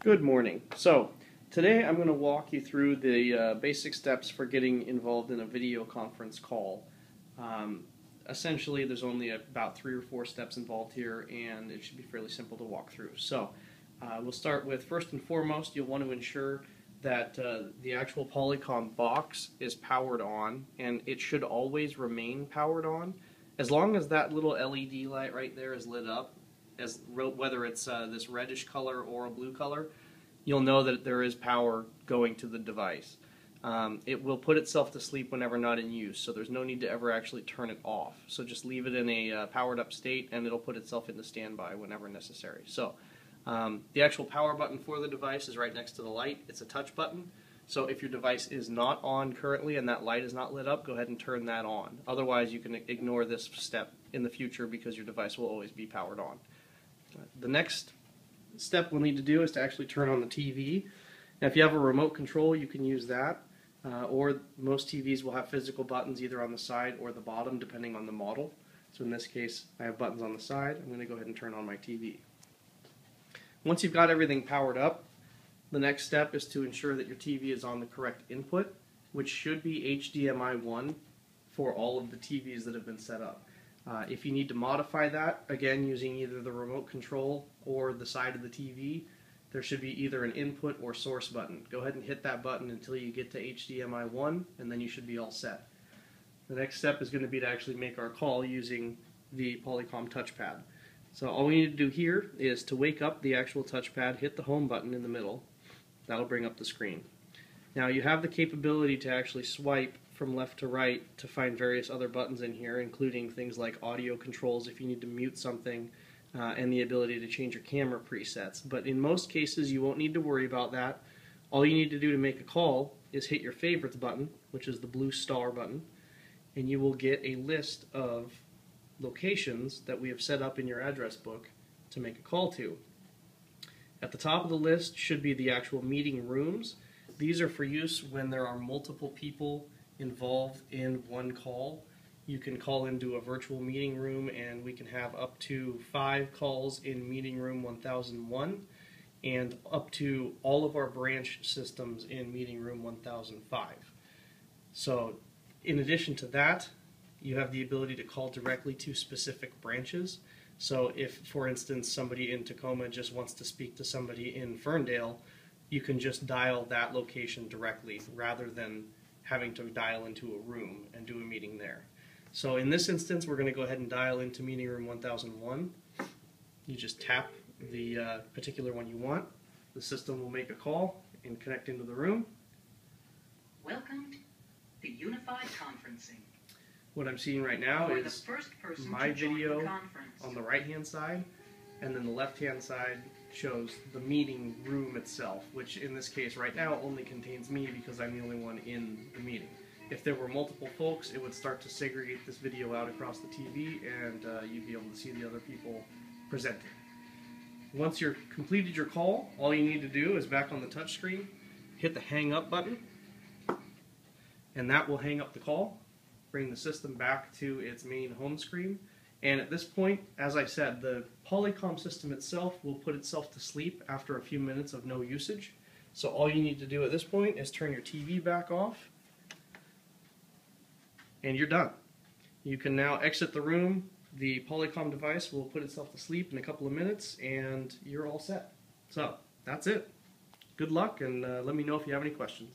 Good morning. So today I'm going to walk you through the basic steps for getting involved in a video conference call. Essentially there's only about 3 or 4 steps involved here, and it should be fairly simple to walk through. So we'll start with, first and foremost, you'll want to ensure that the actual Polycom box is powered on, and it should always remain powered on. As long as that little LED light right there is lit up, whether it's this reddish color or a blue color, you'll know that there is power going to the device. It will put itself to sleep whenever not in use, so there's no need to ever actually turn it off. So just leave it in a powered up state and it'll put itself into standby whenever necessary. So the actual power button for the device is right next to the light. It's a touch button. So if your device is not on currently and that light is not lit up, go ahead and turn that on. Otherwise you can ignore this step in the future because your device will always be powered on. The next step we'll need to do is to actually turn on the TV. Now if you have a remote control, you can use that, or most TVs will have physical buttons either on the side or the bottom depending on the model. So in this case I have buttons on the side. I'm going to go ahead and turn on my TV. Once you've got everything powered up, the next step is to ensure that your TV is on the correct input, which should be HDMI 1 for all of the TVs that have been set up. If you need to modify that, again using either the remote control or the side of the TV, there should be either an input or source button. Go ahead and hit that button until you get to HDMI 1, and then you should be all set. The next step is going to be to actually make our call using the Polycom touchpad. So all we need to do here is to wake up the actual touchpad, hit the home button in the middle. That'll bring up the screen. Now you have the capability to actually swipe from left to right to find various other buttons in here, including things like audio controls if you need to mute something, and the ability to change your camera presets. But in most cases you won't need to worry about that. All you need to do to make a call is hit your favorites button, which is the blue star button, and you will get a list of locations that we have set up in your address book to make a call to. At the top of the list should be the actual meeting rooms. These are for use when there are multiple people involved in one call. You can call into a virtual meeting room, and we can have up to 5 calls in meeting room 1001 and up to all of our branch systems in meeting room 1005. So in addition to that, you have the ability to call directly to specific branches. So if, for instance, somebody in Tacoma just wants to speak to somebody in Ferndale, you can just dial that location directly rather than having to dial into a room and do a meeting there. So in this instance, we're going to go ahead and dial into meeting room 1001. You just tap the particular one you want. The system will make a call and connect into the room. Welcome to Unified Conferencing. What I'm seeing right now is my video on the right-hand side, and then the left-hand side shows the meeting room itself, which in this case right now only contains me because I'm the only one in the meeting. If there were multiple folks, it would start to segregate this video out across the TV, and you'd be able to see the other people presenting. Once you've completed your call, all you need to do is back on the touch screen, hit the hang up button, and that will hang up the call, bring the system back to its main home screen. And at this point, as I said, the Polycom system itself will put itself to sleep after a few minutes of no usage. So all you need to do at this point is turn your TV back off, and you're done. You can now exit the room. The Polycom device will put itself to sleep in a couple of minutes, and you're all set. So that's it. Good luck, and let me know if you have any questions.